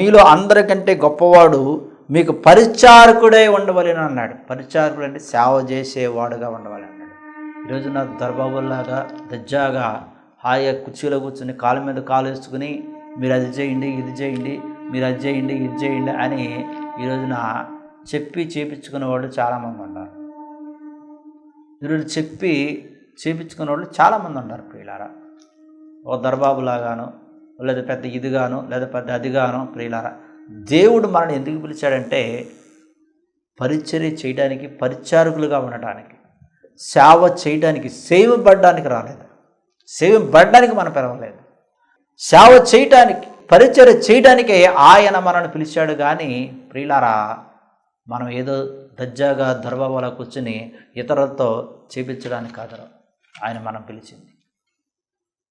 మీలో అందరికంటే గొప్పవాడు మీకు పరిచారకుడై ఉండవలెను అన్నాడు. పరిచారకుడు అంటే సేవ చేసేవాడుగా ఉండవాలి అన్నాడు. ఈరోజు నా దర్బాబుల్లాగా దజ్జాగా హాయిగా కుర్చీలో కూర్చుని కాళ్ళ మీద కాలు వేసుకుని మీరు అది చేయండి, ఇది చేయండి, మీరు అది చేయండి, ఇది చేయండి అని ఈరోజున చెప్పి చేపించుకునే వాళ్ళు చాలామంది ఉన్నారు. ఈరోజు చెప్పి చేపించుకునే వాళ్ళు చాలామంది ఉన్నారు ప్రియులారా. ఒక దర్బాబులాగాను, లేదా పెద్ద ఇదిగాను, లేదా పెద్ద అదిగాను. ప్రియులారా, దేవుడు మనల్ని ఎందుకు పిలిచాడంటే పరిచర్య చేయడానికి, పరిచారకులుగా ఉండటానికి, సేవ చేయడానికి, సేవబడ్డానికి రాలేదు. సేవబడ్డానికి మనం పిలవలేదు. సేవ చేయటానికి, పరిచర్య చేయడానికే ఆయన మనల్ని పిలిచాడు. కానీ ప్రియులారా, మనం ఏదో దజ్జాగా దర్బాబులా కూర్చుని ఇతరులతో చేపించడానికి కాదు ఆయన మనం పిలిచింది.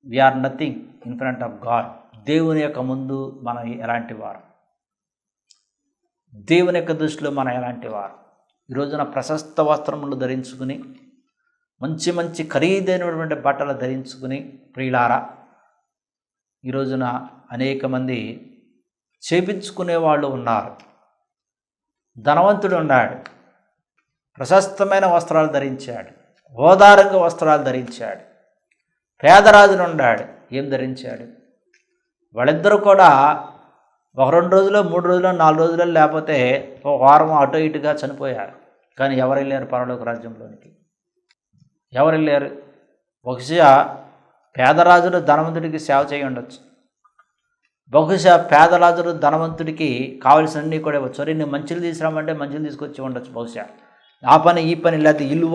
We are nothing in front of God. దేవుని యొక్క ముందు మనం ఎలాంటి వారు, దేవుని యొక్క దృష్టిలో మనం ఎలాంటి వారు. ఈరోజున ప్రశస్త వస్త్రములు ధరించుకుని, మంచి మంచి ఖరీదైనటువంటి బట్టలు ధరించుకుని ప్రియులారా, ఈరోజున అనేక మంది చేపించుకునే వాళ్ళు ఉన్నారు. ధనవంతుడు ఉన్నాడు, ప్రశస్తమైన వస్త్రాలు ధరించాడు, హోదారంగ వస్త్రాలు ధరించాడు. పేదరాజును ఉన్నాడు, ఏం ధరించాడు? వాళ్ళిద్దరూ కూడా ఒక 2 రోజులు, 3 రోజులు, 4 రోజులు, లేకపోతే ఒక వారం అటు ఇటుగా చనిపోయారు. కానీ ఎవరు వెళ్ళారు పరలోక రాజ్యంలోనికి? ఎవరు వెళ్ళారు? బహుశా పేదరాజులు ధనవంతుడికి సేవ చేయి ఉండొచ్చు. బహుశా పేదరాజులు ధనవంతుడికి కావలసినన్నీ కూడా ఇవ్వచ్చు. సరే, నేను మంచిలు తీసుకురామంటే మంచిలు తీసుకొచ్చి ఉండొచ్చు బహుశా. ఆ పని ఈ పని, లేదా ఇల్లు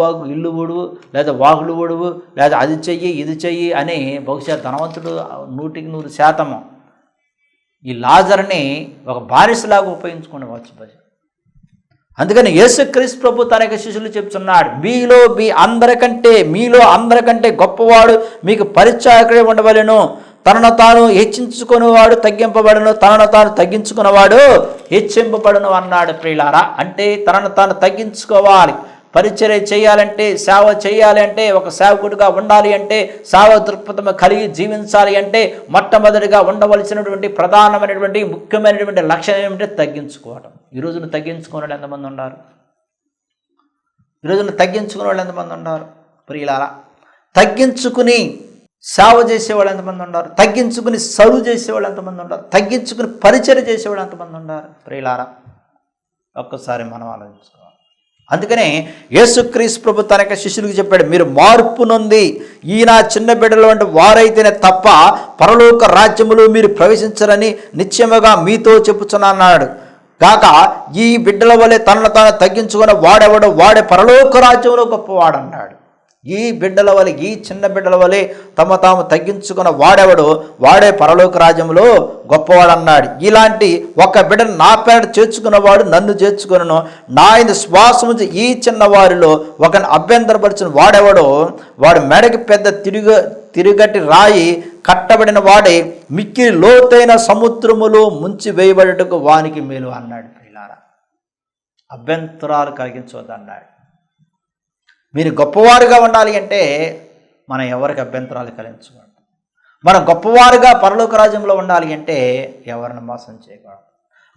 ఊడువు, లేదా వాగులు ఊడువు, లేదా అది చెయ్యి ఇది చెయ్యి అని బహుశా ధనవంతుడు 100% ఈ లాజర్ని ఒక బానిసలాగా ఉపయోగించుకోవచ్చు బహుశా. అందుకని యేసుక్రీస్తు ప్రభు తన యొక్క శిష్యులు చెప్తున్నాడు, మీలో అందరికంటే గొప్పవాడు మీకు పరిచారకుడై ఉండవలెను. తనను తాను హెచ్చించుకునేవాడు తగ్గింపబడును, తనను తాను తగ్గించుకున్నవాడు హెచ్చింపబడును అన్నాడు ప్రియులారా. అంటే తనను తాను తగ్గించుకోవాలి. పరిచర్య చేయాలంటే, సేవ చేయాలి అంటే, ఒక సేవకుడిగా ఉండాలి అంటే, సేవ దృక్పథం కలిగి జీవించాలి అంటే మొట్టమొదటిగా ఉండవలసినటువంటి ప్రధానమైనటువంటి ముఖ్యమైనటువంటి లక్ష్యం ఏమిటంటే తగ్గించుకోవటం. ఈరోజున తగ్గించుకునే వాళ్ళు ఎంతమంది ఉన్నారు? ఈరోజున తగ్గించుకునే వాళ్ళు ఎంతమంది ఉన్నారు ప్రియులారా? తగ్గించుకుని సేవ చేసేవాళ్ళు ఎంతమంది ఉన్నారు? తగ్గించుకుని సర్వ్ చేసేవాళ్ళు ఎంతమంది ఉన్నారు? తగ్గించుకుని పరిచర్య చేసేవాళ్ళు ఎంతమంది ఉన్నారు ప్రియులారా? ఒక్కసారి మనం ఆలోచించుకోవాలి. అందుకనే యేసుక్రీస్తు ప్రభు తన యొక్క శిష్యులకు చెప్పాడు, మీరు మార్పు నొంది ఈయన చిన్న బిడ్డల వంటి వారైతేనే తప్ప పరలోక రాజ్యములు మీరు ప్రవేశించరని నిశ్చయముగా మీతో చెప్పుచున్నాడు కాక ఈ బిడ్డల వలె తనను తాను తగ్గించుకున్న వాడెవడో వాడే పరలోక రాజ్యంలో గొప్పవాడు అన్నాడు. ఈ బిడ్డల వలె, ఈ చిన్న బిడ్డల వలె తమ తాము తగ్గించుకున్న వాడెవడో వాడే పరలోక రాజ్యంలో గొప్పవాడు అన్నాడు. ఇలాంటి ఒక బిడ్డను నా పేరు చేర్చుకున్నవాడు నన్ను చేర్చుకును, నా ఇందు శ్వాసము ఈ చిన్న వారిలో ఒకరిని అభ్యంతరపరిచిన వాడెవడో వాడు మెడకి పెద్ద తిరుగటి రాయి కట్టబడిన వాడే మిక్కిలి లోతైన సముద్రములో ముంచి వేయబడటకు వానికి మేలు అన్నాడు. పిల్లారా, అభ్యంతరాలు కలిగించవద్దు అన్నాడు. మీరు గొప్పవారుగా ఉండాలి అంటే మనం ఎవరికి అభ్యంతరాలు కలిగించకూడదు. మనం గొప్పవారుగా పరలోక రాజ్యంలో ఉండాలి అంటే ఎవరిని మోసం చేయకూడదు.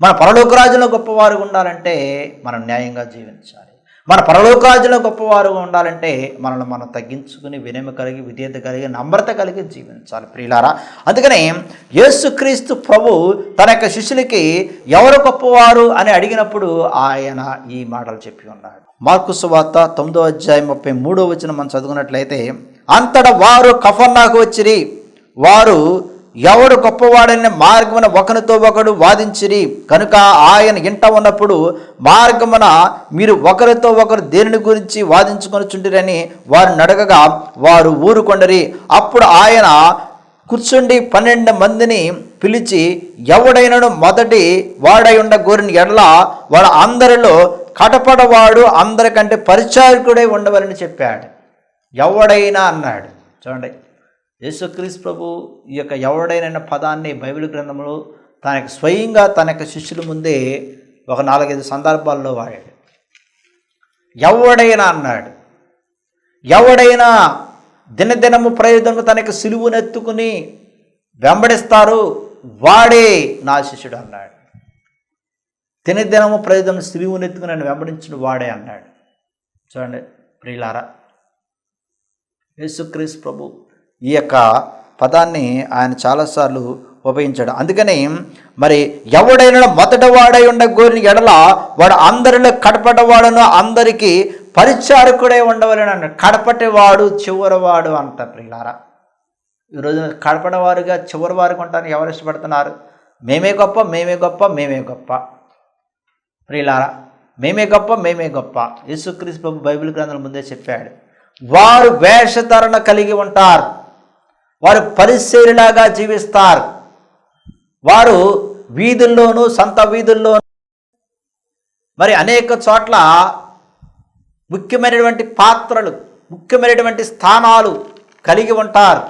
మన పరలోక రాజ్యంలో గొప్పవారుగా ఉండాలంటే మనం న్యాయంగా జీవించాలి. మన పరలోక రాజ్యంలో గొప్పవారుగా ఉండాలంటే మనల్ని మనం తగ్గించుకుని వినయం కలిగి, విధేయత కలిగి, నమ్రత కలిగి జీవించాలి ప్రియులారా. అందుకని యేసుక్రీస్తు ప్రభు తన యొక్క శిష్యులకి ఎవరు గొప్పవారు అని అడిగినప్పుడు ఆయన ఈ మాటలు చెప్పి ఉన్నాడు. మార్కు సువార్త 9వ అధ్యాయం 33వ వచనం మనం చదువుకున్నట్లయితే, అంతటా వారు కఫర్నాకు వచ్చిరి. వారు ఎవడు గొప్పవాడని మార్గమున ఒకరితో ఒకడు వాదించిరి. కనుక ఆయన ఇంట ఉన్నప్పుడు మార్గమున మీరు ఒకరితో ఒకరు దేనిని గురించి వాదించుకొనిచుండిరని వారు నడగగా వారు ఊరుకొండరి. అప్పుడు ఆయన కూర్చుండి 12 మందిని పిలిచి, ఎవడైనను మొదటి వాడై ఉండ గోరిన ఎడల వాడు అందరిలో కటపడవాడు అందరికంటే పరిచారకుడై ఉండవలని చెప్పాడు. ఎవడైనా అన్నాడు. చూడండి, యేసుక్రీస్తు ప్రభు ఈ యొక్క ఎవడైనా పదాన్ని బైబిల్ గ్రంథంలో తనకు స్వయంగా తన యొక్క శిష్యుల ముందే ఒక 4-5 సందర్భాల్లో వాడాడు. ఎవడైనా అన్నాడు. ఎవడైనా దినదినము ప్రయోజనము తన యొక్క సిలువునెత్తుకుని వెంబడిస్తారు వాడే నా శిష్యుడు అన్నాడు. తినదినము ప్రయోజనం సిలువనెత్తుకుని నన్ను వెంబడించిన వాడే అన్నాడు. చూడండి ప్రియులారా, యేసుక్రీస్తు ప్రభు ఈ యొక్క పదాన్ని ఆయన చాలాసార్లు ఉపయోగించాడు. అందుకని మరి ఎవడైనా మొదట వాడై ఉండగోరిన ఎడల వాడు అందరిలో కడపటవాడును, అందరికీ పరిచారకుడై ఉండవలని అన్నాడు. కడపటివాడు చివరివాడు అంట. ప్రియులారా, ఈరోజు కడపడవారుగా చివరి వారికి ఉంటారని ఎవరు ఇష్టపడుతున్నారు? మేమే గొప్ప, మేమే గొప్ప, మేమే గొప్ప. ప్రియులారా, మేమే గొప్ప, మేమే గొప్ప. యేసుక్రీస్తు ప్రభు బైబిల్ గ్రంథాల ముందే చెప్పాడు, వారు వేషధారణ కలిగి ఉంటారు, వారు పరిశీలిలాగా జీవిస్తారు, వారు వీధుల్లోనూ సంత వీధుల్లోనూ మరి అనేక చోట్ల ముఖ్యమైనటువంటి పాత్రలు, ముఖ్యమైనటువంటి స్థానాలు కలిగి ఉంటారు.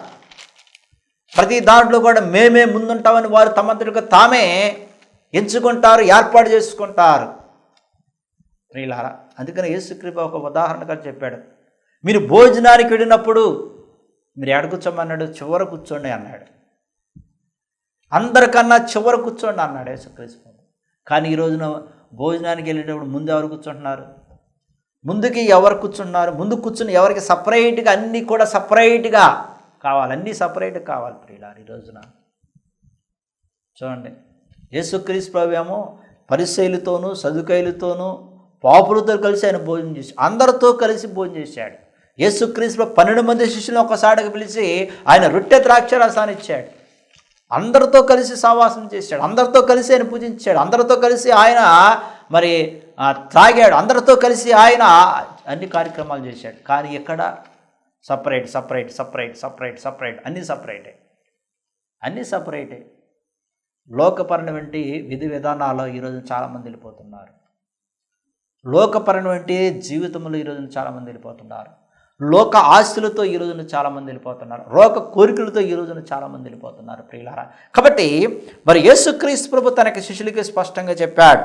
ప్రతి దాంట్లో కూడా మేమే ముందుంటామని వారు తమంతటిగా తామే ఎంచుకుంటారు, ఏర్పాటు చేసుకుంటారు. ప్రియులారా, అందుకని యేసుక్రీస్తు ఒక ఉదాహరణగా చెప్పాడు, మీరు భోజనానికి వెళ్ళినప్పుడు మీరు ఎక్కడ కూర్చోమన్నాడు? చివర కూర్చోండి అన్నాడు. అందరికన్నా చివర కూర్చోండి అన్నాడు యేసుక్రీస్తు. కానీ ఈ రోజున భోజనానికి వెళ్ళేటప్పుడు ముందు ఎవరు కూర్చుంటున్నారు? ముందుకి ఎవరు కూర్చుంటున్నారు? ముందు కూర్చుని ఎవరికి సపరేట్గా అన్నీ కూడా సపరేట్గా కావాలి, అన్నీ సపరేట్గా కావాలి. ప్రియులారా, ఈ రోజున చూడండి, యేసుక్రీస్తు ప్రభు ఏమో పరిసయ్యులతోనూ సదుకాయులతోనూ పాపులతో కలిసి ఆయన భోజనం చేసి అందరితో కలిసి భోజనం చేశాడు. యేసుక్రీస్తు 12 మంది శిష్యులను ఒకసారికి పిలిచి ఆయన రొట్టె ద్రాక్షరసాన్ని ఇచ్చాడు. అందరితో కలిసి సహవాసం చేశాడు, అందరితో కలిసి ఆయన పూజించాడు, అందరితో కలిసి ఆయన మరి త్రాగాడు, అందరితో కలిసి ఆయన అన్ని కార్యక్రమాలు చేశాడు. కానీ ఎక్కడ? Separate separate separate separate separate, అన్నీ సపరేటే, అన్నీ సపరేటే. లోకపరమైనటువంటి విధి విధానాల్లో ఈరోజు చాలామంది వెళ్ళిపోతున్నారు. లోకపరమైనటువంటి జీవితంలో ఈరోజు చాలామంది వెళ్ళిపోతున్నారు. లోక ఆస్తులతో ఈ రోజున చాలామంది వెళ్ళిపోతున్నారు. లోక కోరికలతో ఈ రోజున చాలామంది వెళ్ళిపోతున్నారు. ప్రియులారా, కాబట్టి మరి యేసుక్రీస్తు ప్రభు తనకి శిష్యులకి స్పష్టంగా చెప్పాడు,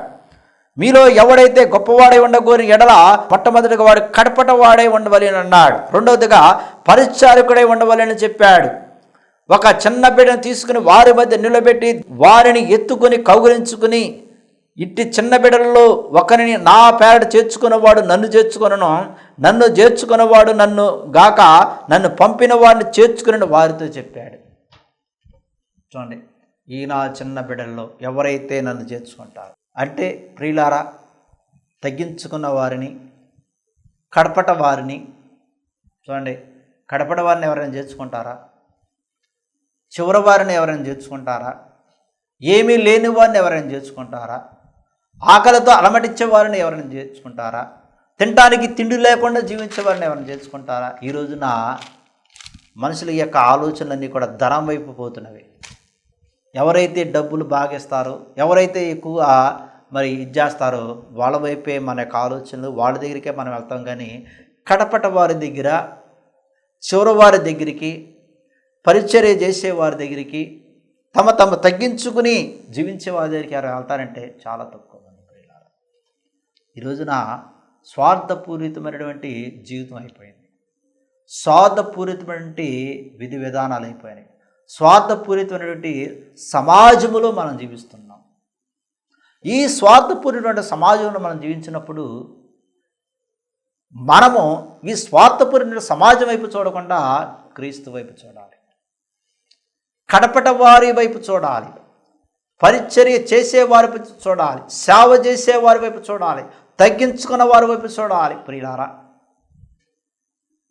మీలో ఎవడైతే గొప్పవాడై ఉండగోరి ఎడల మొట్టమొదటిగా వాడు కడపట వాడై ఉండవలి అని అన్నాడు. రెండవదిగా పరిచారకుడై ఉండవలి అని చెప్పాడు. ఒక చిన్న బిడ్డను తీసుకుని వారి మధ్య నిలబెట్టి వారిని ఎత్తుకుని కౌగిలించుకుని, ఇట్టి చిన్న బిడ్డలలో ఒకరిని నా పేరట చేర్చుకున్నవాడు నన్ను చేర్చుకొనను, నన్ను చేర్చుకున్నవాడు నన్ను గాక నన్ను పంపిన వాడిని చేర్చుకుని వారితో చెప్పాడు. చూడండి, ఈ నా చిన్న బిడ్డల్లో ఎవరైతే నన్ను చేర్చుకుంటారు అంటే, ప్రియులారా, తగ్గించుకున్న వారిని, కడపట వారిని, చూడండి, కడపట వారిని ఎవరైనా చేర్చుకుంటారా? చివరి వారిని ఎవరైనా చేర్చుకుంటారా? ఏమీ లేని వారిని ఎవరైనా చేర్చుకుంటారా? ఆకలితో అలమటించే వారిని ఎవరైనా చేర్చుకుంటారా? తినడానికి తిండి లేకుండా జీవించే వారిని ఎవరైనా చేర్చుకుంటారా? ఈ రోజున మనుషుల యొక్క ఆలోచనలన్నీ కూడా ధనం వైపు పోతున్నవి. ఎవరైతే డబ్బులు బాగేస్తారో, ఎవరైతే ఎక్కువ మరి ఇది చేస్తారో వాళ్ళ వైపే మన యొక్క ఆలోచనలు, వాళ్ళ దగ్గరికే మనం వెళ్తాం. కానీ కడపట వారి దగ్గర, చివరి వారి దగ్గరికి, పరిచర్య చేసే వారి దగ్గరికి, తమ తగ్గించుకుని జీవించే వారి దగ్గరికి ఎవరు వెళ్తారంటే చాలా తక్కువ మంది. ప్రియులారా, ఈ రోజున స్వార్థపూరితమైనటువంటి జీవితం అయిపోయింది. స్వార్థపూరితమైనటువంటి విధి విధానాలు అయిపోయినాయి. స్వార్థపూరితమైనటువంటి సమాజంలో మనం జీవిస్తున్నాం. ఈ స్వార్థపూరితమైన సమాజంలో మనం జీవించినప్పుడు మనము ఈ స్వార్థపూరిత సమాజం వైపు చూడకుండా క్రీస్తు వైపు చూడాలి, కడపట వారి వైపు చూడాలి, పరిచర్య చేసే వారి వైపు చూడాలి, సేవ చేసే వారి వైపు చూడాలి, తగ్గించుకున్న వారి వైపు చూడాలి. ప్రియులారా,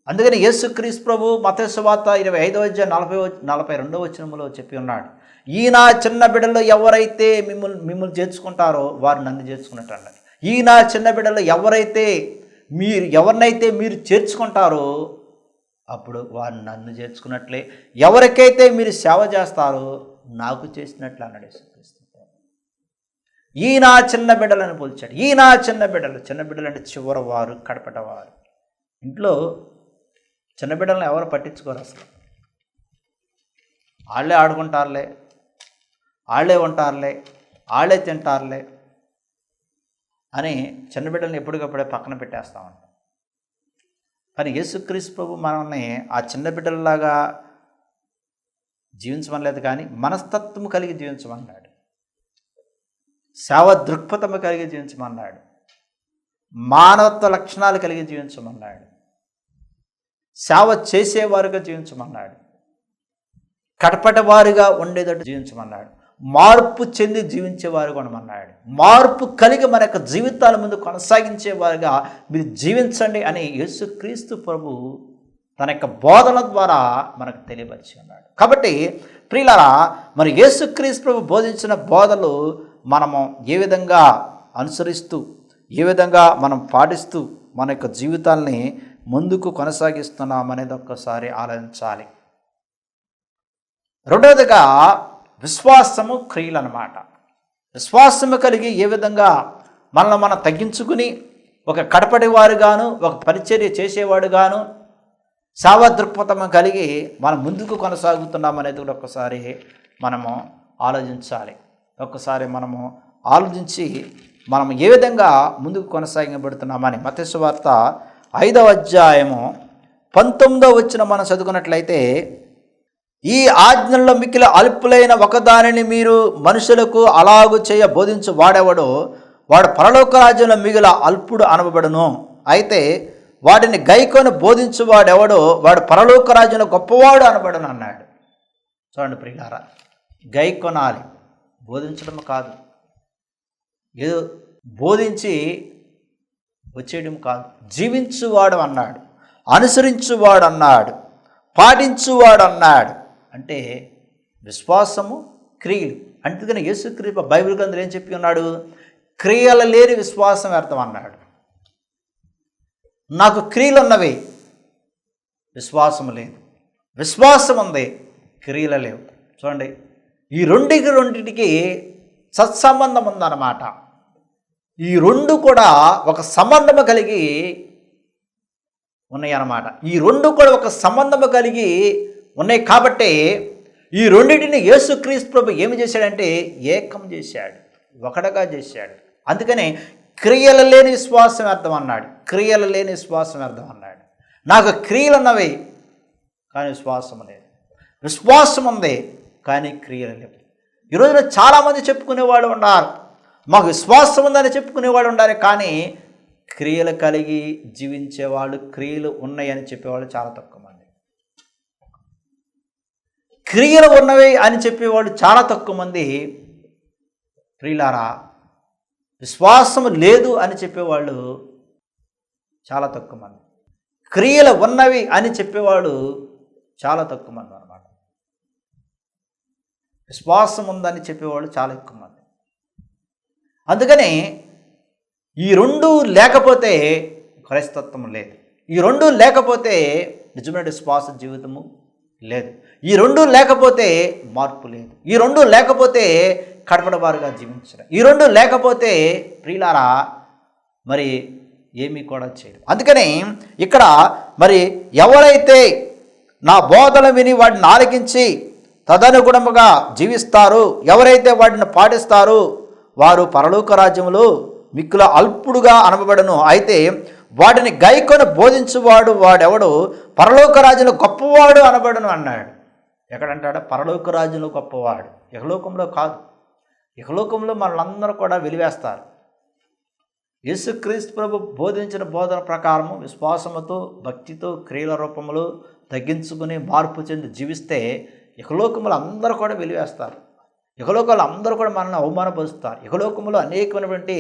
అందుకని యేసుక్రీస్తు ప్రభు మత్తయి సువార్త 25:42 వచనంలో చెప్పి ఉన్నాడు, ఈ నా చిన్న బిడ్డల్లో ఎవరైతే మిమ్మల్ని చేర్చుకుంటారో వారు నన్ను చేర్చుకున్నట్టు అన్నారు. ఈ నా చిన్న బిడ్డల్లో ఎవరినైతే మీరు చేర్చుకుంటారో అప్పుడు వారు నన్ను చేర్చుకున్నట్లే, ఎవరికైతే మీరు సేవ చేస్తారో నాకు చేసినట్లు అన్నాడు యేసుక్రీస్తు. ఈ నా చిన్న బిడ్డలను పోల్చాడు. ఈ నా చిన్న బిడ్డలు అంటే చివరి వారు, కడపట వారు. ఇంట్లో చిన్న బిడ్డలను ఎవరు పట్టించుకోరు అసలు. వాళ్ళే ఆడుకుంటారులే, వాళ్ళే ఉంటారులే, వాళ్ళే తింటారులే అని చిన్న బిడ్డలను ఎప్పటికప్పుడే పక్కన పెట్టేస్తామంట. కానీ యేసుక్రీస్తు ప్రభు మనల్ని ఆ చిన్న బిడ్డలలాగా జీవించమనలేదు, కానీ మనస్తత్వం కలిగి జీవించమన్నాడు. సేవ దృక్పథము కలిగి జీవించమన్నాడు. మానవత్వ లక్షణాలు కలిగి జీవించమన్నాడు. సేవ చేసేవారుగా జీవించమన్నాడు. కడపటి వారుగా ఉండేటట్టు జీవించమన్నాడు. మార్పు చెంది జీవించేవారుగా ఉండమన్నాడు. మార్పు కలిగి మన యొక్క జీవితాల ముందు కొనసాగించేవారుగా మీరు జీవించండి అని యేసుక్రీస్తు ప్రభు తన యొక్క బోధన ద్వారా మనకు తెలియపరిచి ఉన్నాడు. కాబట్టి ప్రియులారా, మరి యేసుక్రీస్తు ప్రభు బోధించిన బోధలు మనము ఏ విధంగా అనుసరిస్తూ, ఏ విధంగా మనం పాటిస్తూ మన యొక్క జీవితాల్ని ముందుకు కొనసాగిస్తున్నాం అనేది ఒక్కసారి ఆలోచించాలి. రెండవదిగా విశ్వాసము, క్రియలు అన్నమాట. విశ్వాసము కలిగి ఏ విధంగా మనల్ని మనం తగ్గించుకుని ఒక కడపడి వారుగాను, ఒక పరిచర్య చేసేవాడుగాను, సేవా దృక్పథము కలిగి మనం ముందుకు కొనసాగుతున్నాం అనేది కూడా ఒక్కసారి మనము ఆలోచించాలి. ఒక్కసారి మనము ఆలోచించి మనం ఏ విధంగా ముందుకు కొనసాగించబడుతున్నామని మత్తయి సువార్త 5వ అధ్యాయము 19వ వచనం మనం చదువుకున్నట్లయితే, ఈ ఆజ్ఞల్లో మిక్కిలి అల్పులైన ఒకదానిని మీరు మనుషులకు అలాగు చేయ బోధించు వాడెవడో వాడు పరలోక రాజ్యంలో మిగిలిన అల్పుడు అనబడును. అయితే వాటిని గైకొని బోధించువాడెవడో వాడు పరలోక రాజ్యంలో గొప్పవాడు అనబడును అన్నాడు. చూడండి ప్రియులారా, గై కొనాలి, బోధించడం కాదు. ఏదో బోధించి వచ్చేయడం కాదు. జీవించువాడు అన్నాడు, అనుసరించువాడు అన్నాడు, పాటించువాడు అన్నాడు. అంటే విశ్వాసము, క్రియలు. అందుకని యేసుక్రీస్తు బైబిల్ గ్రంథంలో ఏం చెప్పి ఉన్నాడు? క్రియలు లేని విశ్వాసం వ్యర్థం అన్నాడు. నాకు క్రియలు ఉన్నవి, విశ్వాసం లేదు. విశ్వాసం ఉంది, క్రియలు లేవు. చూడండి, ఈ రెండింటికి సత్సంబంధం ఉందన్నమాట. ఈ రెండు కూడా ఒక సంబంధము కలిగి ఉన్నాయి అన్నమాట. ఈ రెండు కూడా ఒక సంబంధము కలిగి ఉన్నాయి. కాబట్టి ఈ రెండింటిని యేసుక్రీస్తు ప్రభు ఏమి చేశాడంటే ఏకం చేశాడు, ఒకటిగా చేశాడు. అందుకని క్రియలు లేని విశ్వాసం అర్థం అన్నాడు. క్రియలు లేని విశ్వాసం అర్థం అన్నాడు. నాకు క్రియలు ఉన్నవి కానీ విశ్వాసం లేదు, విశ్వాసం ఉంది కానీ క్రియలు లేవు. ఈరోజున చాలామంది చెప్పుకునేవాళ్ళు ఉన్నారు, మాకు విశ్వాసం ఉందని చెప్పుకునేవాళ్ళు ఉండాలి, కానీ క్రియలు కలిగి జీవించేవాళ్ళు, క్రియలు ఉన్నాయని చెప్పేవాళ్ళు చాలా తక్కువ మంది. క్రియలు ఉన్నవి అని చెప్పేవాళ్ళు చాలా తక్కువ మంది. ప్రియులారా, విశ్వాసము లేదు అని చెప్పేవాళ్ళు చాలా తక్కువ మంది. క్రియలు ఉన్నవి అని చెప్పేవాడు చాలా తక్కువ మంది అన్నమాట. విశ్వాసం ఉందని చెప్పేవాళ్ళు చాలా ఎక్కువ మంది. అందుకని ఈ రెండు లేకపోతే క్రైస్తత్వం లేదు. ఈ రెండు లేకపోతే నిజమైన విశ్వాస జీవితము లేదు. ఈ రెండు లేకపోతే మార్పు లేదు. ఈ రెండు లేకపోతే కడపడవారుగా జీవించడం. ఈ రెండు లేకపోతే ప్రియులారా మరి ఏమీ కూడా చేయరు. అందుకని ఇక్కడ మరి ఎవరైతే నా బోధన విని వాటిని ఆలకించి తదనుగుణముగా జీవిస్తారు, ఎవరైతే వాటిని పాటిస్తారో వారు పరలోక రాజ్యములో మిక్కుల అల్పుడుగా అనబడను. అయితే వాటిని గైకొని బోధించువాడు వాడెవడు పరలోక రాజ్యంలో గొప్పవాడు అనబడను అన్నాడు. ఎక్కడంటాడు? పరలోక రాజ్యంలో గొప్పవాడు. ఇహలోకంలో కాదు. ఇహలోకంలో మనలందరూ కూడా వెలివేస్తారు. యేసుక్రీస్తు ప్రభు బోధించిన బోధన ప్రకారము విశ్వాసముతో, భక్తితో, క్రియల రూపంలో తగ్గించుకుని మార్పు చెంది జీవిస్తే ఇహలోకములు అందరూ కూడా వెలివేస్తారు. ఇహలోకాలు అందరూ కూడా మనల్ని అవమానపరుస్తారు. ఇహలోకములో అనేకమైనటువంటి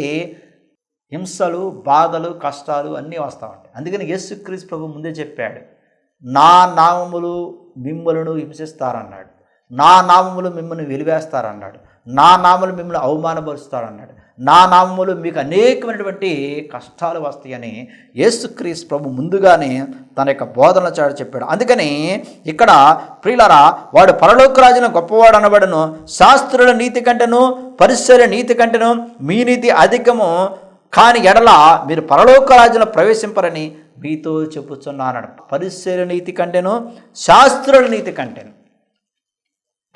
హింసలు, బాధలు, కష్టాలు అన్నీ వస్తూ ఉంటాయి. అందుకని యేసుక్రీస్తు ప్రభు ముందే చెప్పాడు, నా నామములు మిమ్మలను హింసిస్తారన్నాడు, నా నామములు మిమ్మల్ని వెలివేస్తారన్నాడు, నా నామములు మిమ్మల్ని అవమానపరుస్తారన్నాడు, నా నామములు మీకు అనేకమైనటువంటి కష్టాలు వస్తాయని యేసుక్రీస్తు ప్రభు ముందుగానే తన యొక్క బోధనల చాటు చెప్పాడు. అందుకని ఇక్కడ ప్రియులారా, వాడు పరలోక రాజును గొప్పవాడు అనబడను, శాస్త్రుల నీతి కంటేను పరిసర నీతి కంటేను మీ నీతి అధికము కాని ఎడల మీరు పరలోక రాజును ప్రవేశింపరని మీతో చెప్పుచున్నాను. పరిసర నీతి కంటేను శాస్త్రుల నీతి కంటేను.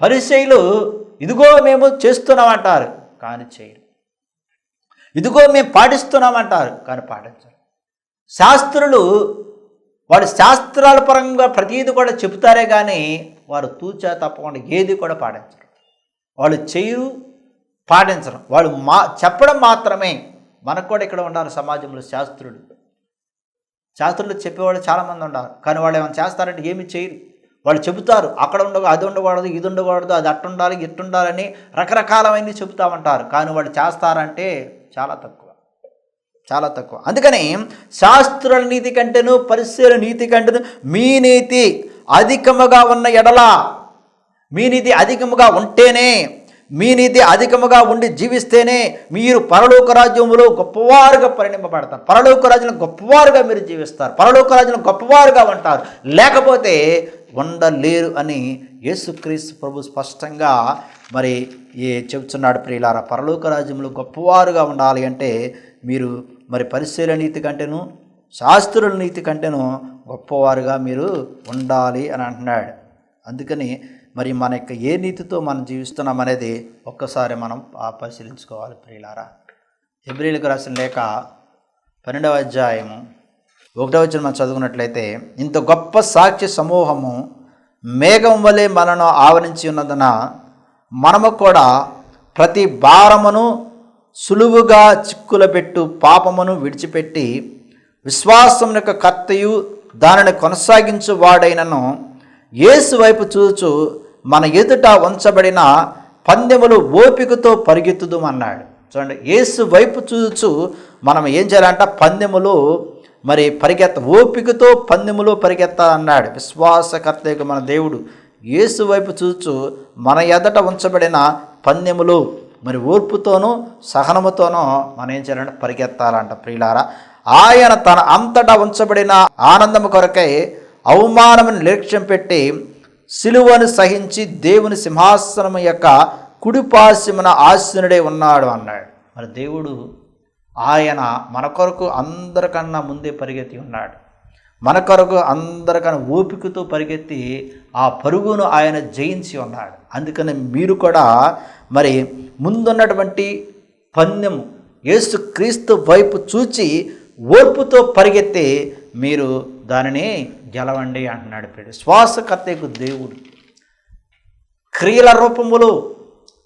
పరిసయ్యులు ఇదిగో మేము చేస్తున్నామంటారు కానీ చేయరు, ఇదిగో మేము పాటిస్తున్నామంటారు కానీ పాటించరు. శాస్త్రులు వాడు శాస్త్రాల పరంగా ప్రతీది కూడా చెబుతారే కానీ వారు తూచా తప్పకుండా ఏది కూడా పాటించరు. వాళ్ళు చేయరు, పాటించడం, వాళ్ళు చెప్పడం మాత్రమే. మనకు కూడా ఇక్కడ ఉండాలి సమాజంలో శాస్త్రులు చెప్పేవాళ్ళు చాలామంది ఉన్నారు. కానీ వాళ్ళు ఏమైనా చేస్తారంటే ఏమి చేయరు. వాళ్ళు చెబుతారు అక్కడ అది ఉండకూడదు, ఇది ఉండకూడదు, అది అట్టుండాలి, ఇట్టుండాలని రకరకాలమైనవి చెబుతూ ఉంటారు. కానీ వాళ్ళు చేస్తారంటే చాలా తక్కువ. అందుకని శాస్త్రుల నీతి కంటేను పరిశీలన నీతి కంటేను మీ నీతి అధికముగా ఉన్న ఎడల, మీ నీతి అధికముగా ఉంటేనే, మీ నీతి అధికముగా ఉండి జీవిస్తేనే మీరు పరలోక రాజ్యములో గొప్పవారుగా పరిణింపబడతారు. పరలోక రాజ్యంలో గొప్పవారుగా మీరు జీవిస్తారు. పరలోక రాజ్యంలో గొప్పవారుగా ఉంటారు. లేకపోతే ఉండలేరు అని యేసుక్రీస్తు ప్రభు స్పష్టంగా మరి చెబుతున్నాడు. ప్రియులారా, పరలోక రాజ్యంలో గొప్పవారుగా ఉండాలి అంటే మీరు మరి పరిశీలన నీతి కంటేను శాస్త్రుల నీతి కంటేను గొప్పవారుగా మీరు ఉండాలి అని అంటున్నాడు. అందుకని మరి మన యొక్క ఏ నీతితో మనం జీవిస్తున్నాం అనేది ఒక్కసారి మనం పరిశీలించుకోవాలి. ప్రియులారా, హెబ్రీయులకు రాసిన లేఖ 12వ అధ్యాయము 1వ వచనం మనం చదువుకున్నట్లయితే, ఇంత గొప్ప సాక్ష్య సమూహము మేఘం వలె మనను ఆవరించి ఉన్నదన మనము కూడా ప్రతి భారమును సులువుగా చిక్కులపెట్టు పాపమును విడిచిపెట్టి విశ్వాసం యొక్క కర్తయు దానిని కొనసాగించు వాడైనను యేసు వైపు చూచు మన ఎదుట ఉంచబడిన పందెములు ఓపికతో పరిగెత్తుదు అన్నాడు. చూడండి, యేసు వైపు చూచు మనం ఏం చేయాలంట? పందెములు మరి ఓపికతో పందెములు పరిగెత్త అన్నాడు. విశ్వాసకర్తగా మన దేవుడు యేసు వైపు చూచు మన ఎదుట ఉంచబడిన పందెములు మరి ఓర్పుతోనూ సహనముతోనూ మనం ఏం చేయాలంటే పరిగెత్తాలంట. ప్రియులారా, ఆయన తన అంతటా ఉంచబడిన ఆనందము కొరకై అవమానమును లక్ష్యం పెట్టి సిలువను సహించి దేవుని సింహాసనము యొక్క కుడిపార్శ్వమున ఆసీనుడై ఉన్నాడు అన్నాడు. మరి దేవుడు ఆయన మన కొరకు అందరికన్నా ముందే పరిగెత్తి ఉన్నాడు. మన కొరకు అందరికన్నా ఓపికతో పరిగెత్తి ఆ పరుగును ఆయన జయించి ఉన్నాడు. అందుకని మీరు కూడా మరి ముందున్నటువంటి పందెము యేసుక్రీస్తు వైపు చూచి ఓర్పుతో పరిగెత్తి మీరు దానిని గెలవండి అంటున్నాడు. విశ్వాసకర్తకు దేవుడు క్రియల రూపములో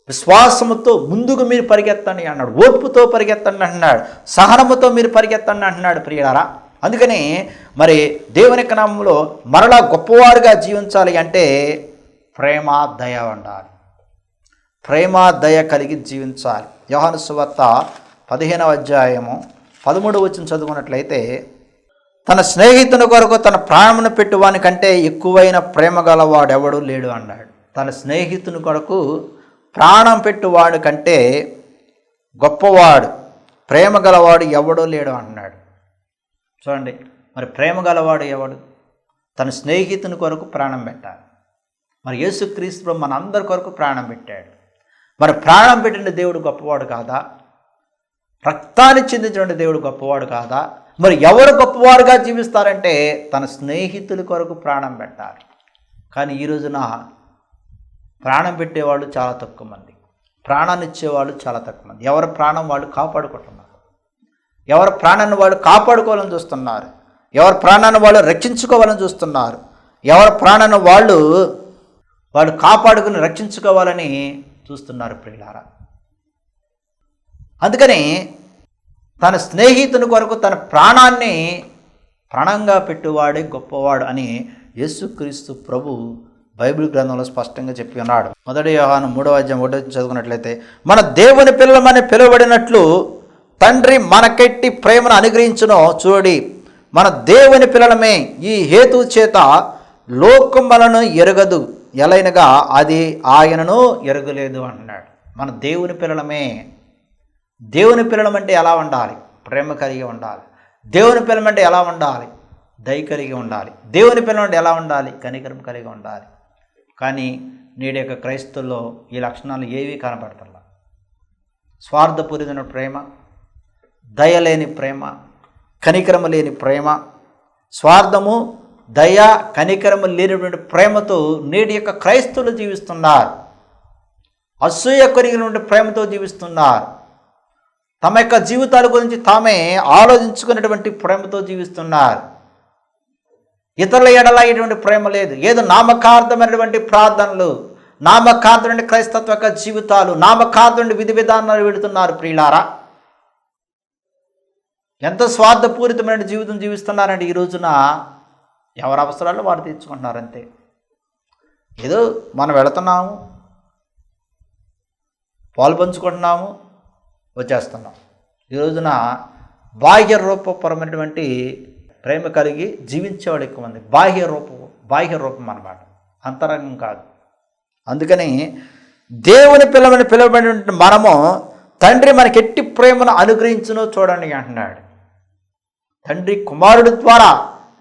విశ్వాసముతో ముందుకు మీరు పరిగెత్తండి అన్నాడు. ఓర్పుతో పరిగెత్తండి అంటున్నాడు. సహనముతో మీరు పరిగెత్తండి అంటున్నాడు. ప్రియులారా, అందుకని మరి దేవుని నామములో మరలా గొప్పవారుగా జీవించాలి అంటే ప్రేమ దయ ఉండాలి. ప్రేమ దయ కలిగి జీవించాలి. యోహాను సువార్త 15వ అధ్యాయము 13వ వచనం చదువుకున్నట్లయితే, తన స్నేహితుని కొరకు తన ప్రాణమును పెట్టువాని కంటే ఎక్కువైన ప్రేమ గలవాడెవడు లేడు అన్నాడు. తన స్నేహితుని కొరకు ప్రాణం పెట్టువాడు కంటే గొప్పవాడు ప్రేమ గలవాడు ఎవడో లేడు అంటున్నాడు. చూడండి, మరి ప్రేమ గలవాడు ఎవడు? తన స్నేహితుని కొరకు ప్రాణం పెట్టాలి. మరి యేసుక్రీస్తు మనందరి కొరకు ప్రాణం పెట్టాడు. మరి ప్రాణం పెట్టిన దేవుడు గొప్పవాడు కాదా? రక్తాన్ని చిందించిన దేవుడు గొప్పవాడు కాదా? మరి ఎవరు గొప్పవారుగా జీవిస్తారంటే తన స్నేహితుల కొరకు ప్రాణం పెట్టాలి. కానీ ఈ రోజున ప్రాణం పెట్టేవాళ్ళు చాలా తక్కువ మంది, ప్రాణాన్ని ఇచ్చేవాళ్ళు చాలా తక్కువ మంది. ఎవరి ప్రాణం వాళ్ళు కాపాడుకుంటున్నారు, ఎవరి ప్రాణాన్ని వాళ్ళు కాపాడుకోవాలని చూస్తున్నారు, ఎవరి ప్రాణాన్ని వాళ్ళు రక్షించుకోవాలని చూస్తున్నారు, ఎవరి ప్రాణాన్ని వాళ్ళు కాపాడుకుని రక్షించుకోవాలని చూస్తున్నారు. ప్రియులారా, అందుకని తన స్నేహితుని కొరకు తన ప్రాణాన్ని ప్రాణంగా పెట్టువాడే గొప్పవాడు అని యేసుక్రీస్తు ప్రభు బైబిల్ గ్రంథంలో స్పష్టంగా చెప్పి ఉన్నాడు. 1 యోహాను 3వ అధ్యాయం 1వ వచనం చదువుకున్నట్లయితే, మన దేవుని పిల్లలమని పిలువబడినట్లు తండ్రి మనకెట్టి ప్రేమను అనుగ్రహించునో చూడి, మన దేవుని పిల్లలమే. ఈ హేతు చేత లోకం మనను ఎరగదు, ఎలైనగా అది ఆయనను ఎరగలేదు అంటున్నాడు. మన దేవుని పిల్లలమే. దేవుని పిల్లలం అంటే ఎలా ఉండాలి? ప్రేమ కలిగి ఉండాలి. దేవుని పిల్లలం అంటే ఎలా ఉండాలి? దయ కలిగి ఉండాలి. దేవుని పిల్లలం అంటే ఎలా ఉండాలి? కనికరం కలిగి ఉండాలి. కానీ నేటి యొక్క క్రైస్తవుల్లో ఈ లక్షణాలు ఏవీ కనపడతల్లా. స్వార్థపూరితమైన ప్రేమ, దయ లేని ప్రేమ, కనికరము లేని ప్రేమ, స్వార్థము, దయ, కనికరము లేనటువంటి ప్రేమతో నేటి యొక్క క్రైస్తవులు జీవిస్తున్నారు. అసూయ కలిగినటువంటి ప్రేమతో జీవిస్తున్నారు. తమ యొక్క జీవితాల గురించి తామే ఆలోచించుకునేటువంటి ప్రేమతో జీవిస్తున్నారు. ఇతరుల ఎడల ఇటువంటి ప్రేమ లేదు. ఏదో నామకార్థమైనటువంటి ప్రార్థనలు, నామకార్థం నుండి క్రైస్తత్వ యొక్క జీవితాలు, నామకార్థం నుండి విధి విధానాలు వెళుతున్నారు ప్రియులారా. ఎంత స్వార్థపూరితమైన జీవితం జీవిస్తున్నారండి ఈ రోజున. ఎవరి అవసరాలు వారు తీర్చుకుంటున్నారు అంతే. ఏదో మనం వెళుతున్నాము, పాలు పంచుకుంటున్నాము, వచ్చేస్తున్నాం. ఈ రోజున బాహ్య రూపపరమైనటువంటి ప్రేమ కలిగి జీవించేవాడు ఎక్కువ మంది. బాహ్య రూపం అన్నమాట, అంతరంగం కాదు. అందుకని దేవుని పిలవబడిన మనము తండ్రి మనకి ఎట్టి ప్రేమను అనుగ్రహించునో చూడండి అంటున్నాడు. తండ్రి కుమారుడు ద్వారా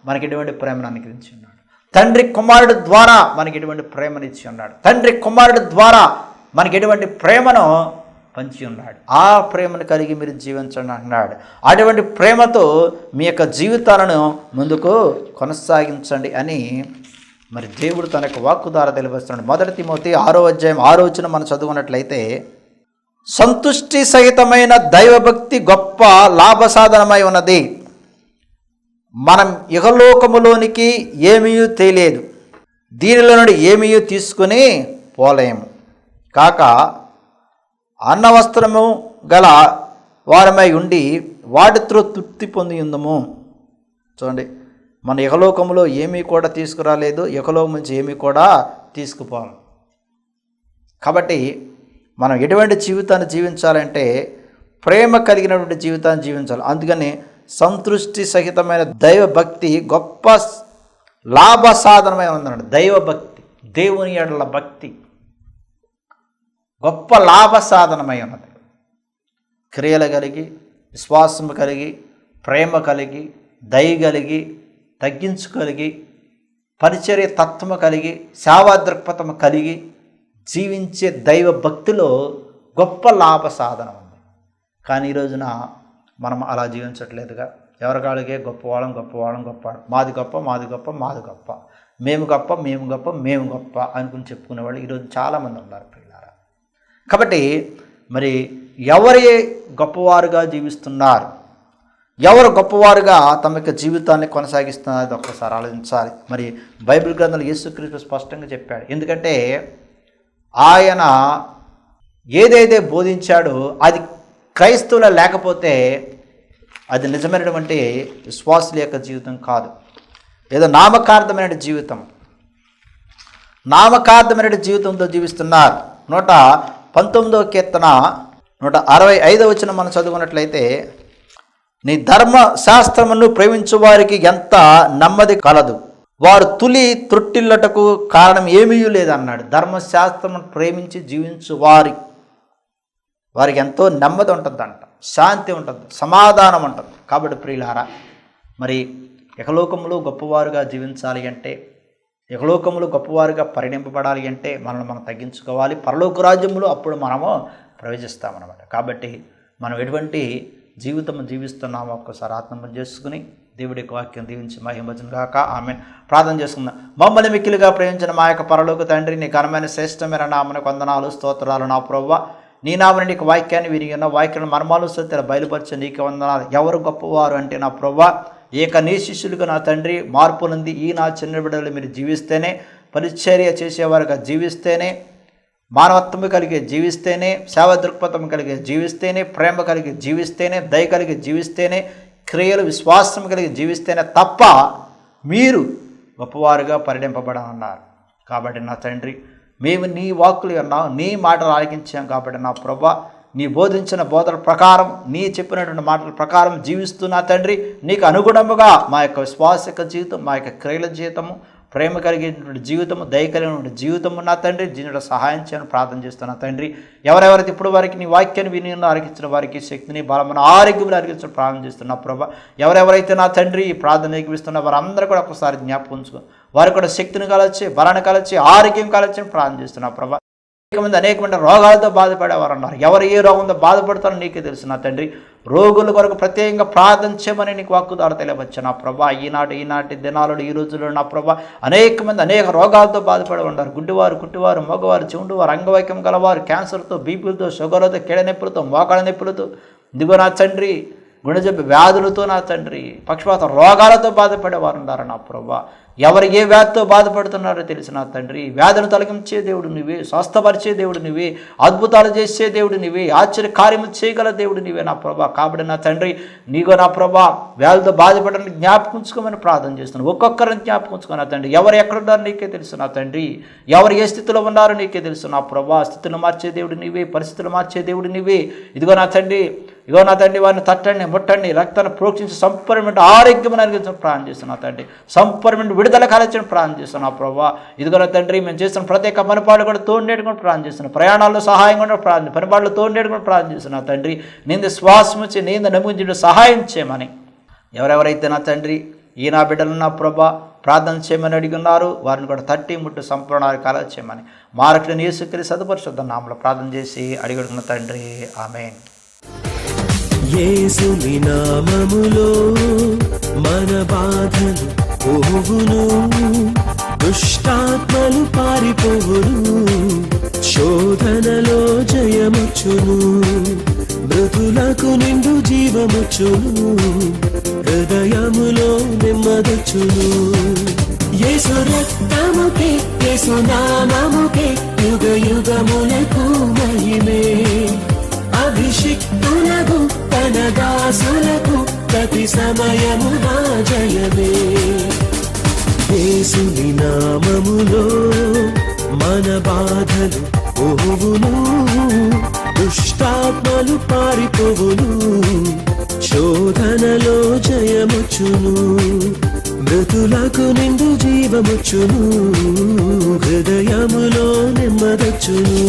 మనకి ఎటువంటి ప్రేమను అనుగ్రహించి ఉన్నాడు. తండ్రి కుమారుడు ద్వారా మనకి ఎటువంటి ప్రేమను ఇచ్చి ఉన్నాడు. తండ్రి కుమారుడు ద్వారా మనకి ఎటువంటి ప్రేమను పంచి ఉన్నాడు. ఆ ప్రేమను కలిగి మీరు జీవించండి అంటున్నాడు. అటువంటి ప్రేమతో మీ యొక్క జీవితాలను ముందుకు కొనసాగించండి అని మరి దేవుడు తన యొక్క వాక్కు ద్వారా తెలియజేస్తున్నాడు. 1 తిమోతి 6:6 మనం చదువుకున్నట్లయితే, సంతుష్టి సహితమైన దైవభక్తి గొప్ప లాభసాధనమై ఉన్నది. మనం ఇహలోకములోనికి ఏమీ తేలేదు, దీనిలో నుండి ఏమీ తీసుకుని పోలేము. కాక అన్నవస్త్రము గల వారమై ఉండి వాటితో తృప్తి పొంది ఉందము. చూడండి, మన ఇహలోకములో ఏమీ కూడా తీసుకురాలేదు, ఇహలోకం నుంచి ఏమీ కూడా తీసుకుపోము. కాబట్టి మనం ఎటువంటి జీవితాన్ని జీవించాలంటే ప్రేమ కలిగినటువంటి జీవితాన్ని జీవించాలి. అందుకని సంతృష్టి సహితమైన దైవభక్తి గొప్ప లాభ సాధనమై ఉందన్నాడు. దైవభక్తి, దేవుని యెడల భక్తి గొప్ప లాభ సాధనమై ఉన్నది. క్రియలు కలిగి, విశ్వాసము కలిగి, ప్రేమ కలిగి, దయ కలిగి, తగ్గించుకలిగి, పరిచర్య తత్వము కలిగి, సేవా దృక్పథము కలిగి జీవించే దైవ భక్తిలో గొప్ప లాభ సాధన ఉంది. కానీ ఈ రోజున మనం అలా జీవించట్లేదుగా. ఎవరికాళ్ళకే గొప్పవాళ్ళం, మాది గొప్ప, మేము గొప్ప అనుకుని చెప్పుకునేవాళ్ళు ఈరోజు చాలామంది ఉన్నారు పిల్లారా. కాబట్టి మరి ఎవరి గొప్పవారుగా జీవిస్తున్నారు, ఎవరు గొప్పవారుగా తమ యొక్క జీవితాన్ని కొనసాగిస్తున్నది ఒక్కసారి ఆలోచించాలి. మరి బైబిల్ గ్రంథంలో యేసుక్రీస్తు స్పష్టంగా చెప్పాడు. ఎందుకంటే ఆయన ఏదైతే బోధించాడో అది క్రైస్తవుల లేకపోతే అది నిజమైనటువంటి విశ్వాసుల యొక్క జీవితం కాదు. ఏదో నామకార్థమైన జీవితంతో జీవిస్తున్నారు. 119వ కీర్తన 165వ వచనం మనం చదువుకున్నట్లయితే, నీ ధర్మశాస్త్రమును ప్రేమించు వారికి ఎంత నెమ్మది కలదు, వారు తులి త్రొట్టిల్లటకు కారణం ఏమీ లేదన్నాడు. ధర్మశాస్త్రమును ప్రేమించి జీవించు వారికి ఎంతో నెమ్మది ఉంటుందంట, శాంతి ఉంటుంది, సమాధానం ఉంటుంది. కాబట్టి ప్రియులారా, మరి ఇహలోకములు గొప్పవారుగా జీవించాలి అంటే, ఇహలోకములు గొప్పవారుగా పరిణింపబడాలి అంటే మనల్ని మనం తగ్గించుకోవాలి. పరలోక రాజ్యములు అప్పుడు మనము ప్రవేశిస్తామన్నమాట. కాబట్టి మనం ఎటువంటి జీవితం జీవిస్తున్నామో ఒక్కసారి ఆత్మ చేసుకుని దేవుడి యొక్క వాక్యం దీవించి మహిమవచనం గాక. ఆమెన్. ప్రార్థన చేసుకుందాం. మమ్మల్ని మిక్కిలిగా ప్రేమించిన మా యొక్క పరలోక తండ్రి, నీ ఘనమైన శ్రేష్టమైన నామమునకు వందనాలు, స్తోత్రాలు. నా ప్రభువా, నీ నామమున నీకు వాక్యాన్ని విరిగిన వాక్యాన్ని మర్మాలు సత్యాలు బయలుపరిచే నీకు వందనాలు. ఎవరు గొప్పవారు అంటే నా ప్రభువా, ఏక నీ శిష్యులుగా నా తండ్రి మార్పు నుండి ఈ నా చిన్న బిడ్డలు మీరు జీవిస్తేనే, పరిచర్య చేసేవారుగా జీవిస్తేనే, మానవత్వం కలిగి జీవిస్తేనే, సేవ దృక్పథం కలిగి జీవిస్తేనే, ప్రేమ కలిగి జీవిస్తేనే, దయ కలిగి జీవిస్తేనే, క్రియలు విశ్వాసం కలిగి జీవిస్తేనే తప్ప మీరు గొప్పవారుగా పరిణింపబడన్నారు. కాబట్టి నా తండ్రి, మేము నీ వాక్కులు విన్నాం, నీ మాటలు ఆలకించాం. కాబట్టి నా ప్రభువా, నీ బోధించిన బోధల ప్రకారం, నీ చెప్పినటువంటి మాటల ప్రకారం జీవిస్తున్నా తండ్రి, నీకు అనుగుణముగా మా యొక్క విశ్వాస జీవితం, మా యొక్క క్రియల జీవితము, ప్రేమ కలిగినటువంటి జీవితము, దయ కలిగినటువంటి జీవితము నా తండ్రి దీనిలో సహాయం చేయని ప్రార్థన చేస్తున్నా తండ్రి. ఎవరెవరైతే ఇప్పుడు వారికి నీ వాక్యాన్ని విని ఆరగించిన వారికి శక్తిని, బలమైన ఆరోగ్యములు అరిగించిన ప్రార్థన చేస్తున్నా ప్రభా. ఎవరెవరైతే నా తండ్రి ఈ ప్రార్థన ఏకిస్తున్నా వారందరూ కూడా ఒకసారి జ్ఞాపకం ఉంచుకో. వారికి కూడా శక్తిని కలచి, బలాన్ని కలచి, ఆరోగ్యం కలచి ప్రార్థన చేస్తున్నా ప్రభా. అనేక మంది రోగాలతో బాధపడేవారు ఉన్నారు. ఎవరు ఏ రోగంతో బాధపడతారో నీకే తెలుసు నా తండ్రి. రోగుల కొరకు ప్రత్యేకంగా ప్రార్థన చేయమని నీకు వాక్కు ద్వారా తెలియవచ్చు నా ప్రభా. ఈనాటి దినాలలో, ఈ రోజుల్లో నా ప్రభా, అనేక మంది అనేక రోగాలతో బాధపడి ఉన్నారు. గుడ్డివారు, మగవారు, చెవుడువారు, అంగవైక్యం గలవారు, క్యాన్సర్తో, బీపీలతో, షుగర్తో, కీళ్ళ నొప్పులతో, మోకాళ్ళ నొప్పులతో, ఇదిగో నా తండ్రి గుండె జబ్బు వ్యాధులతో నా తండ్రి, పక్షపాత రోగాలతో బాధపడేవారు ఉన్నారు నా ప్రభా. ఎవరు ఏ వ్యాధితో బాధపడుతున్నారో తెలిసి నా తండ్రి, వ్యాధులను తొలగించే దేవుడు నువ్వే, స్వస్థపరిచే దేవుడు నువ్వే, అద్భుతాలు చేసే దేవుడు నువ్వే, ఆశ్చర్య కార్యము చేయగల దేవుడు నువ్వే నా ప్రభా. కాబట్టి నా తండ్రి, నీగో నా ప్రభా వ్యాధులతో బాధపడడానికి జ్ఞాపకుంచుకోమని ప్రార్థన చేస్తున్నాను. ఒక్కొక్కరిని జ్ఞాపకుంచుకో నా తండ్రి. ఎవరు ఎక్కడున్నారో నీకే తెలుసు నా తండ్రి, ఎవరు ఏ స్థితిలో ఉన్నారో నీకే తెలుసు నా ప్రభా. స్థితిని మార్చే దేవుడు నీవే, పరిస్థితులు మార్చే దేవుడు నీవే. ఇదిగో నా తండ్రి, వారిని తట్టండి, ముట్టండి, రక్తాన్ని ప్రోక్షించి సంపూర్ణమైన ఆరోగ్యం కలిగించడం ప్రార్థన చేస్తున్నా తండ్రి. సంపూర్ణమైన విడుదల కలిగించడం ప్రార్థన చేస్తున్నా ప్రభావ. ఇదిగో నా తండ్రి, మేము చేస్తున్న ప్రత్యేక పనిపాట్లు కూడా తోడేడు కూడా ప్రార్థన చేస్తున్నాం. ప్రయాణాల్లో సహాయం కూడా ప్రార్థన, పనిపాట్లు తోడేడు కూడా ప్రార్థన చేస్తున్నా తండ్రి. నేను శ్వాసం వచ్చి నేను నమ్మించడం సహాయం చేయమని ఎవరెవరైతే నా తండ్రి ఈ నా బిడ్డలు నా ప్రభా ప్రార్థన చేయమని అడిగి ఉన్నారు, వారిని కూడా తట్టి ముట్టు సంపూర్ణ కలగ చేయమని మా రక్షకుడైన యేసుక్రీస్తు సదుపరిశుద్ధ నామములో ప్రార్థన చేసి అడిగడుగున్న తండ్రి, ఆమేన్. యేసుని నామములో మన బాధలు పోవును, దుష్టాత్మలు పారిపోవును, శోధనలో జయముచ్చును, మృతులకు నిండు జీవముచ్చును, హృదయములో నెమ్మదొచ్చును. యేసు రక్తముకే, యేసు నామముకే యుగ యుగములకు మహిమే. అభిషిక్తులకు తన దాసులకు ప్రతి సమయమున జయమే. యేసుని నామములో మన బాధలు పోవును, దుష్టాత్మలు పారిపోవును, శోధనలో జయముచ్చును, మృతులకు నిండు జీవముచ్చును, హృదయములో నెమ్మదొచ్చును.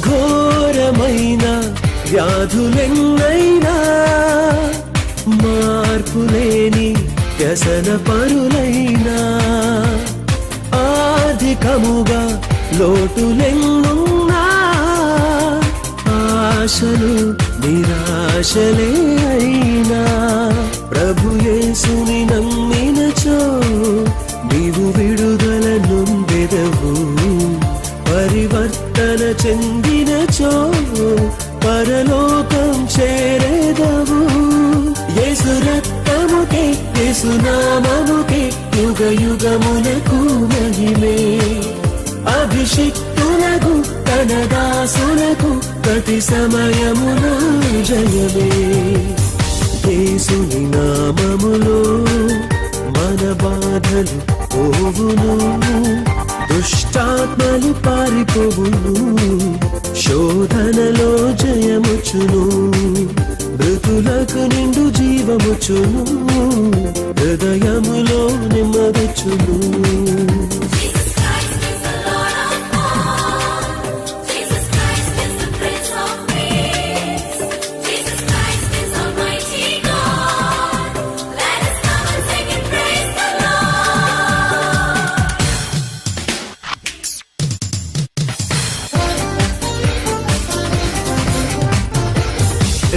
ఘోరమైన వ్యాధులెన్నైనా మార్పులేని వ్యసన పరులైనా, ఆర్థికముగా లోటులెన్నున్నా, ఆశలు నిరాశలే అయినా, ప్రభు యేసుని నమ్మినచో నీవు విడుదల నొందెదవు. పరివర్తన చెందినచో పరలోకం చేరేదవు. యేసు రక్తముకే, యేసు నామముకే యుగ యుగములకు మహిమే. అభిషిక్తులకు తన దాసులకు ప్రతి సమయమున జయమే. యేసుని నామములో మన బాధలు పోవును, దుష్టాత్మలు పారిపోవును, శోధనలో జయముచ్చును, మృతులకు నిండు జీవముచ్చును, హృదయములో నెమ్మదొచ్చును.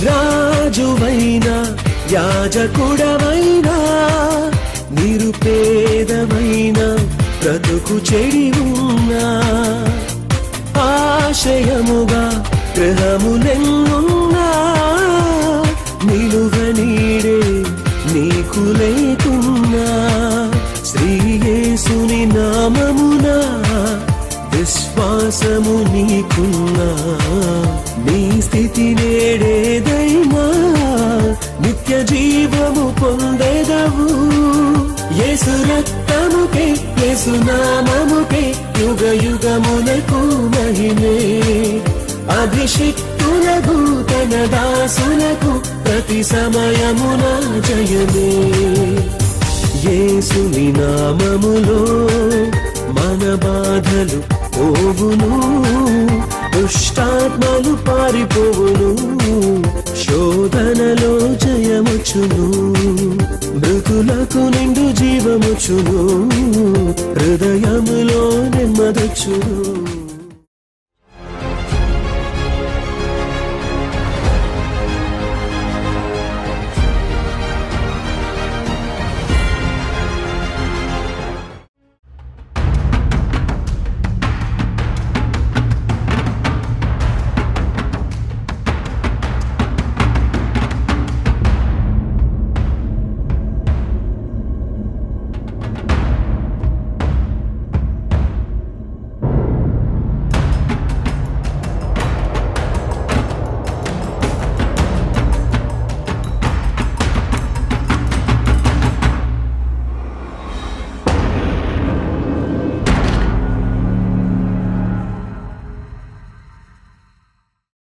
రాజువైనా యాజకుడవైనా, నిరుపేదవైనా, బ్రతుకు చెడి ఉన్నా, ఆశయముగా గ్రహములెన్నున్నా, నిలువ నీడే నీకు లేకున్నా, శ్రీ యేసుని నామమున విశ్వాసము నీకున్నా, నీ స్థితి నేడేదైనా నిత్య జీవము పొందెదవు. యేసు రక్తముకే, యేసు నామముకే యుగ యుగములకు మహిమే. అభిషిక్తులకు తన దాసులకు ప్రతి సమయమున జయమే. యేసుని నామములో మన బాధలు పోవును, దుష్టాత్మలు పారిపోవును, శోధనలో జయముచ్చును, మృతులకు నిండు జీవముచ్చును, హృదయములో నెమ్మదొచ్చును.